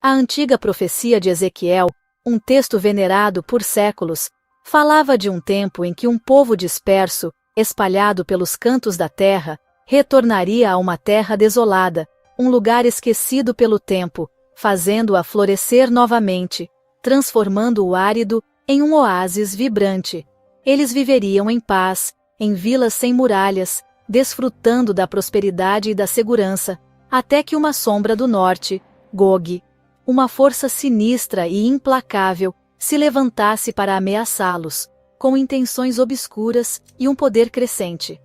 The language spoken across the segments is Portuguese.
A antiga profecia de Ezequiel, um texto venerado por séculos, falava de um tempo em que um povo disperso, espalhado pelos cantos da terra, retornaria a uma terra desolada, um lugar esquecido pelo tempo, fazendo-a florescer novamente, transformando o árido em um oásis vibrante. Eles viveriam em paz, em vilas sem muralhas, desfrutando da prosperidade e da segurança, até que uma sombra do norte, Gog, uma força sinistra e implacável, se levantasse para ameaçá-los, com intenções obscuras e um poder crescente.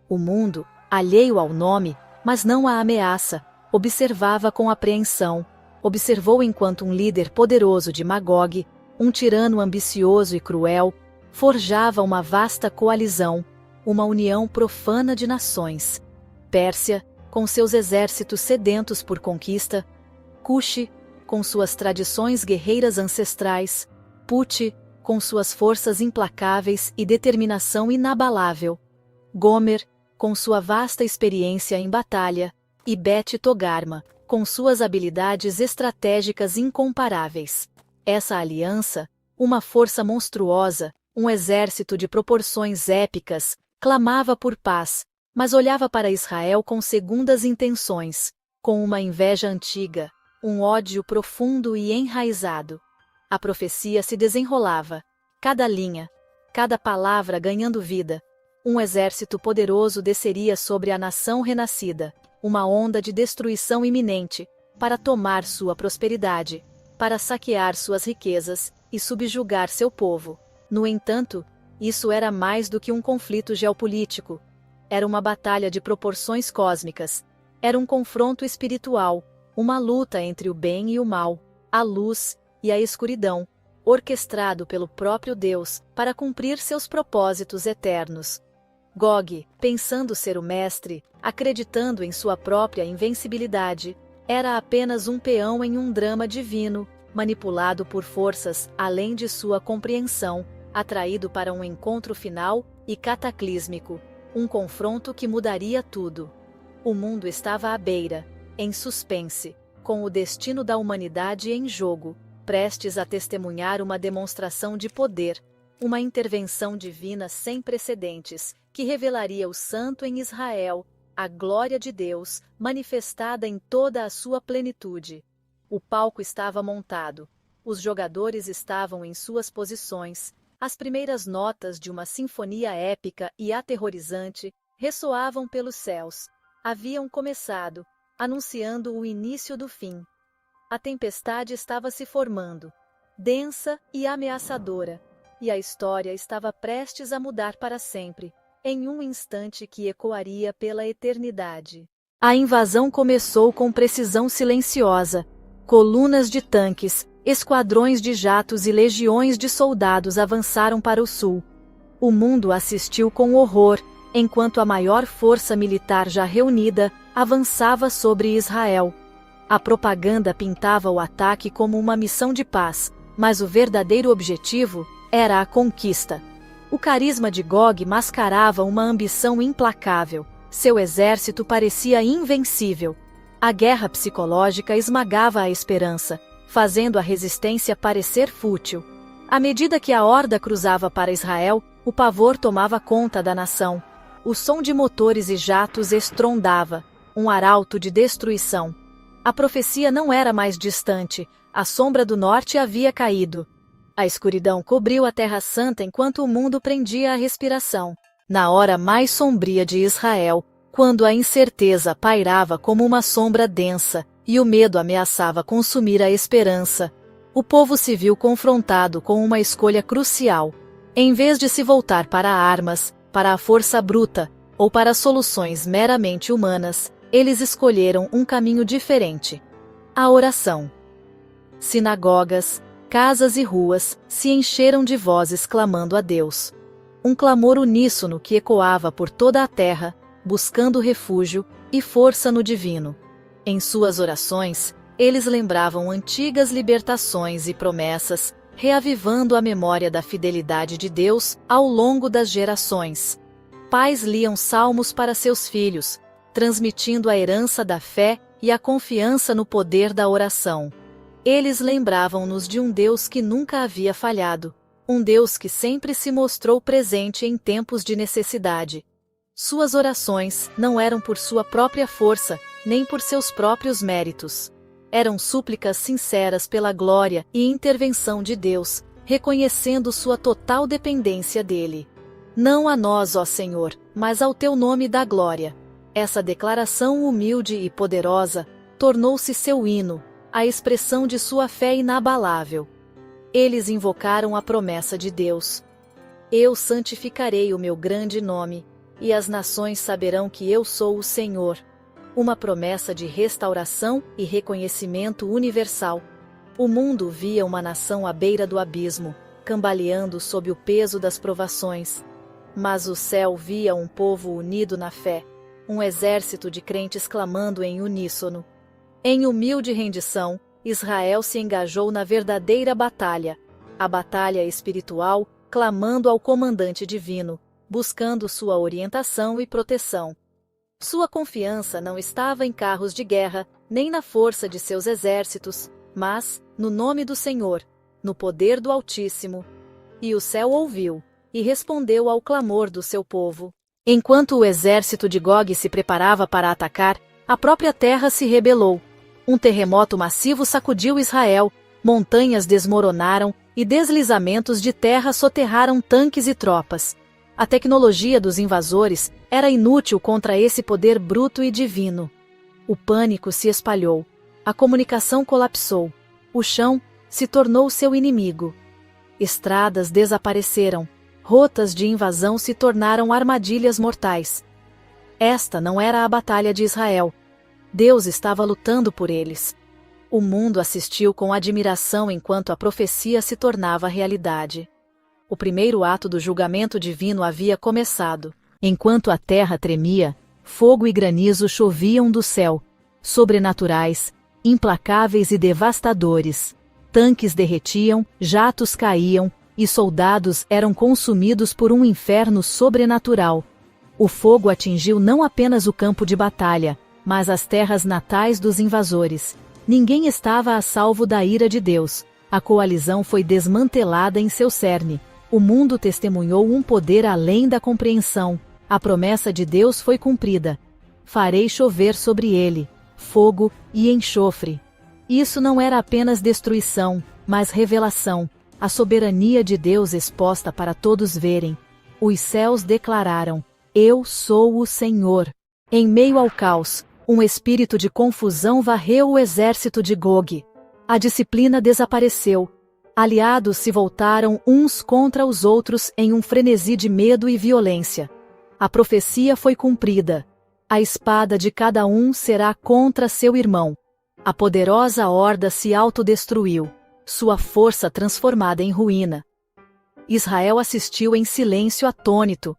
O mundo, alheio ao nome, mas não à ameaça, observava com apreensão. Observou enquanto um líder poderoso de Magog, um tirano ambicioso e cruel, forjava uma vasta coalizão, uma união profana de nações. Pérsia, com seus exércitos sedentos por conquista, Cuxi, com suas tradições guerreiras ancestrais, Puti, com suas forças implacáveis e determinação inabalável, Gomer, com sua vasta experiência em batalha, e Bet Togarma, com suas habilidades estratégicas incomparáveis. Essa aliança, uma força monstruosa, um exército de proporções épicas, clamava por paz, mas olhava para Israel com segundas intenções, com uma inveja antiga, um ódio profundo e enraizado. A profecia se desenrolava, cada linha, cada palavra ganhando vida. Um exército poderoso desceria sobre a nação renascida, uma onda de destruição iminente, para tomar sua prosperidade, para saquear suas riquezas e subjugar seu povo. No entanto, isso era mais do que um conflito geopolítico. Era uma batalha de proporções cósmicas. Era um confronto espiritual, uma luta entre o bem e o mal, a luz e a escuridão, orquestrado pelo próprio Deus para cumprir seus propósitos eternos. Gog, pensando ser o mestre, acreditando em sua própria invencibilidade, era apenas um peão em um drama divino, manipulado por forças além de sua compreensão, atraído para um encontro final e cataclísmico, um confronto que mudaria tudo. O mundo estava à beira, em suspense, com o destino da humanidade em jogo, prestes a testemunhar uma demonstração de poder, uma intervenção divina sem precedentes, que revelaria o santo em Israel, a glória de Deus, manifestada em toda a sua plenitude. O palco estava montado, os jogadores estavam em suas posições, as primeiras notas de uma sinfonia épica e aterrorizante ressoavam pelos céus. Haviam começado, anunciando o início do fim. A tempestade estava se formando, densa e ameaçadora, e a história estava prestes a mudar para sempre, em um instante que ecoaria pela eternidade. A invasão começou com precisão silenciosa. Colunas de tanques, esquadrões de jatos e legiões de soldados avançaram para o sul. O mundo assistiu com horror, enquanto a maior força militar já reunida avançava sobre Israel. A propaganda pintava o ataque como uma missão de paz, mas o verdadeiro objetivo era a conquista. O carisma de Gog mascarava uma ambição implacável. Seu exército parecia invencível. A guerra psicológica esmagava a esperança, fazendo a resistência parecer fútil. À medida que a horda cruzava para Israel, o pavor tomava conta da nação. O som de motores e jatos estrondava, um arauto de destruição. A profecia não era mais distante, a sombra do norte havia caído. A escuridão cobriu a Terra Santa enquanto o mundo prendia a respiração. Na hora mais sombria de Israel, quando a incerteza pairava como uma sombra densa e o medo ameaçava consumir a esperança, o povo se viu confrontado com uma escolha crucial. Em vez de se voltar para armas, para a força bruta ou para soluções meramente humanas, eles escolheram um caminho diferente: a oração. Sinagogas, casas e ruas se encheram de vozes clamando a Deus. Um clamor uníssono que ecoava por toda a terra, buscando refúgio e força no divino. Em suas orações, eles lembravam antigas libertações e promessas, reavivando a memória da fidelidade de Deus ao longo das gerações. Pais liam salmos para seus filhos, transmitindo a herança da fé e a confiança no poder da oração. Eles lembravam-nos de um Deus que nunca havia falhado, um Deus que sempre se mostrou presente em tempos de necessidade. Suas orações não eram por sua própria força, nem por seus próprios méritos. Eram súplicas sinceras pela glória e intervenção de Deus, reconhecendo sua total dependência dele. Não a nós, ó Senhor, mas ao teu nome dá glória. Essa declaração humilde e poderosa tornou-se seu hino, a expressão de sua fé inabalável. Eles invocaram a promessa de Deus. Eu santificarei o meu grande nome, e as nações saberão que eu sou o Senhor. Uma promessa de restauração e reconhecimento universal. O mundo via uma nação à beira do abismo, cambaleando sob o peso das provações. Mas o céu via um povo unido na fé, um exército de crentes clamando em uníssono. Em humilde rendição, Israel se engajou na verdadeira batalha, a batalha espiritual, clamando ao comandante divino, buscando sua orientação e proteção. Sua confiança não estava em carros de guerra, nem na força de seus exércitos, mas no nome do Senhor, no poder do Altíssimo. E o céu ouviu, e respondeu ao clamor do seu povo. Enquanto o exército de Gog se preparava para atacar, a própria terra se rebelou. Um terremoto massivo sacudiu Israel, montanhas desmoronaram e deslizamentos de terra soterraram tanques e tropas. A tecnologia dos invasores era inútil contra esse poder bruto e divino. O pânico se espalhou. A comunicação colapsou. O chão se tornou seu inimigo. Estradas desapareceram. Rotas de invasão se tornaram armadilhas mortais. Esta não era a batalha de Israel. Deus estava lutando por eles. O mundo assistiu com admiração enquanto a profecia se tornava realidade. O primeiro ato do julgamento divino havia começado. Enquanto a terra tremia, fogo e granizo choviam do céu, sobrenaturais, implacáveis e devastadores. Tanques derretiam, jatos caíam, e soldados eram consumidos por um inferno sobrenatural. O fogo atingiu não apenas o campo de batalha, mas as terras natais dos invasores. Ninguém estava a salvo da ira de Deus. A coalizão foi desmantelada em seu cerne. O mundo testemunhou um poder além da compreensão. A promessa de Deus foi cumprida. Farei chover sobre ele fogo e enxofre. Isso não era apenas destruição, mas revelação. A soberania de Deus exposta para todos verem. Os céus declararam: Eu sou o Senhor. Em meio ao caos, um espírito de confusão varreu o exército de Gog. A disciplina desapareceu. Aliados se voltaram uns contra os outros em um frenesi de medo e violência. A profecia foi cumprida. A espada de cada um será contra seu irmão. A poderosa horda se autodestruiu, sua força transformada em ruína. Israel assistiu em silêncio atônito.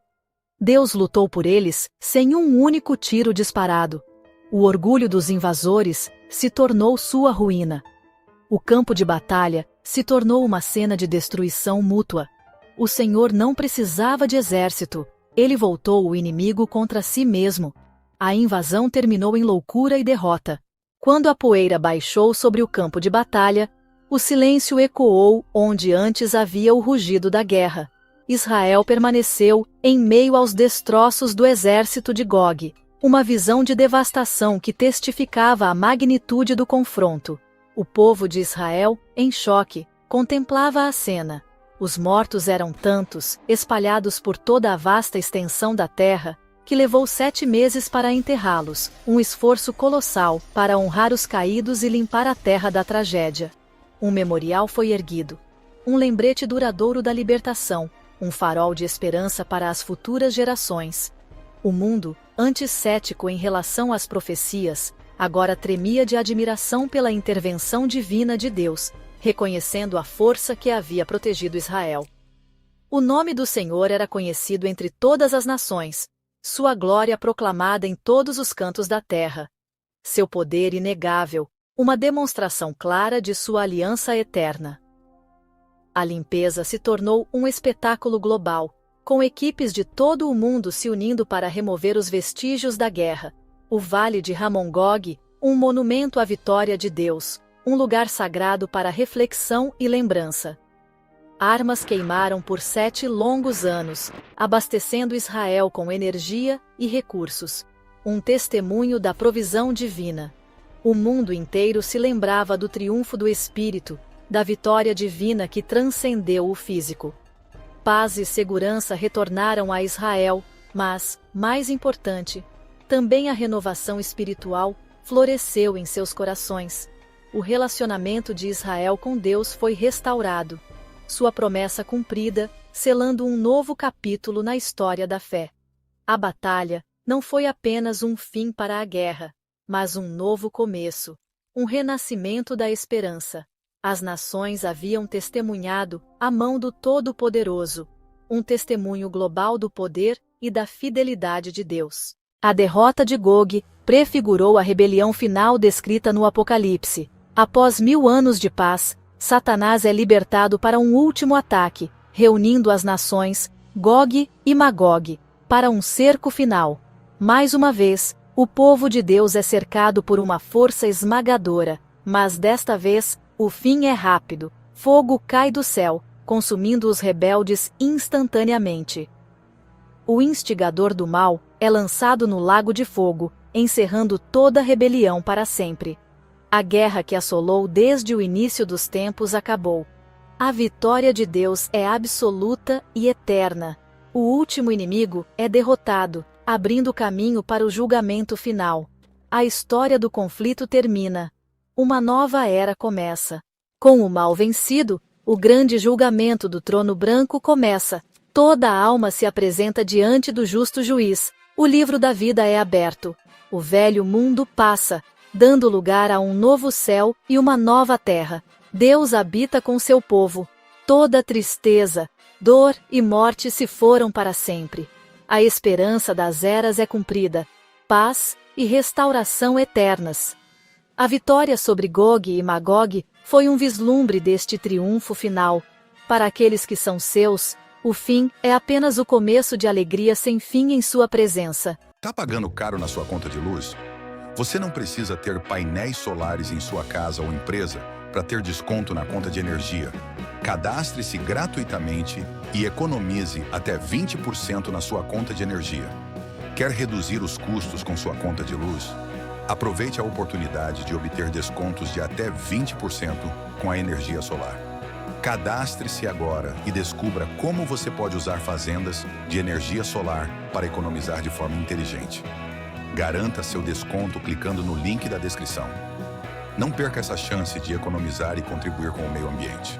Deus lutou por eles sem um único tiro disparado. O orgulho dos invasores se tornou sua ruína. O campo de batalha se tornou uma cena de destruição mútua. O Senhor não precisava de exército. Ele voltou o inimigo contra si mesmo. A invasão terminou em loucura e derrota. Quando a poeira baixou sobre o campo de batalha, o silêncio ecoou onde antes havia o rugido da guerra. Israel permaneceu em meio aos destroços do exército de Gog, uma visão de devastação que testificava a magnitude do confronto. O povo de Israel, em choque, contemplava a cena. Os mortos eram tantos, espalhados por toda a vasta extensão da terra, que levou 7 meses para enterrá-los, um esforço colossal para honrar os caídos e limpar a terra da tragédia. Um memorial foi erguido, um lembrete duradouro da libertação, um farol de esperança para as futuras gerações. O mundo, antes cético em relação às profecias, agora tremia de admiração pela intervenção divina de Deus, reconhecendo a força que havia protegido Israel. O nome do Senhor era conhecido entre todas as nações, sua glória proclamada em todos os cantos da terra. Seu poder inegável, uma demonstração clara de sua aliança eterna. A limpeza se tornou um espetáculo global, com equipes de todo o mundo se unindo para remover os vestígios da guerra. O Vale de Ramon Gog, um monumento à vitória de Deus, um lugar sagrado para reflexão e lembrança. Armas queimaram por 7 longos anos, abastecendo Israel com energia e recursos, um testemunho da provisão divina. O mundo inteiro se lembrava do triunfo do Espírito, da vitória divina que transcendeu o físico. Paz e segurança retornaram a Israel, mas, mais importante, também a renovação espiritual floresceu em seus corações. O relacionamento de Israel com Deus foi restaurado, sua promessa cumprida, selando um novo capítulo na história da fé. A batalha não foi apenas um fim para a guerra, mas um novo começo, um renascimento da esperança. As nações haviam testemunhado a mão do Todo-Poderoso, um testemunho global do poder e da fidelidade de Deus. A derrota de Gog prefigurou a rebelião final descrita no Apocalipse. Após 1000 anos de paz, Satanás é libertado para um último ataque, reunindo as nações, Gog e Magog, para um cerco final. Mais uma vez, o povo de Deus é cercado por uma força esmagadora, mas desta vez, o fim é rápido. Fogo cai do céu, consumindo os rebeldes instantaneamente. O instigador do mal é lançado no lago de fogo, encerrando toda a rebelião para sempre. A guerra que assolou desde o início dos tempos acabou. A vitória de Deus é absoluta e eterna. O último inimigo é derrotado, abrindo caminho para o julgamento final. A história do conflito termina. Uma nova era começa. Com o mal vencido, o grande julgamento do trono branco começa. Toda a alma se apresenta diante do justo juiz. O livro da vida é aberto. O velho mundo passa, dando lugar a um novo céu e uma nova terra. Deus habita com seu povo. Toda tristeza, dor e morte se foram para sempre. A esperança das eras é cumprida. Paz e restauração eternas. A vitória sobre Gog e Magog foi um vislumbre deste triunfo final. Para aqueles que são seus, o fim é apenas o começo de alegria sem fim em sua presença. Tá pagando caro na sua conta de luz? Você não precisa ter painéis solares em sua casa ou empresa para ter desconto na conta de energia. Cadastre-se gratuitamente e economize até 20% na sua conta de energia. Quer reduzir os custos com sua conta de luz? Aproveite a oportunidade de obter descontos de até 20% com a energia solar. Cadastre-se agora e descubra como você pode usar fazendas de energia solar para economizar de forma inteligente. Garanta seu desconto clicando no link da descrição. Não perca essa chance de economizar e contribuir com o meio ambiente.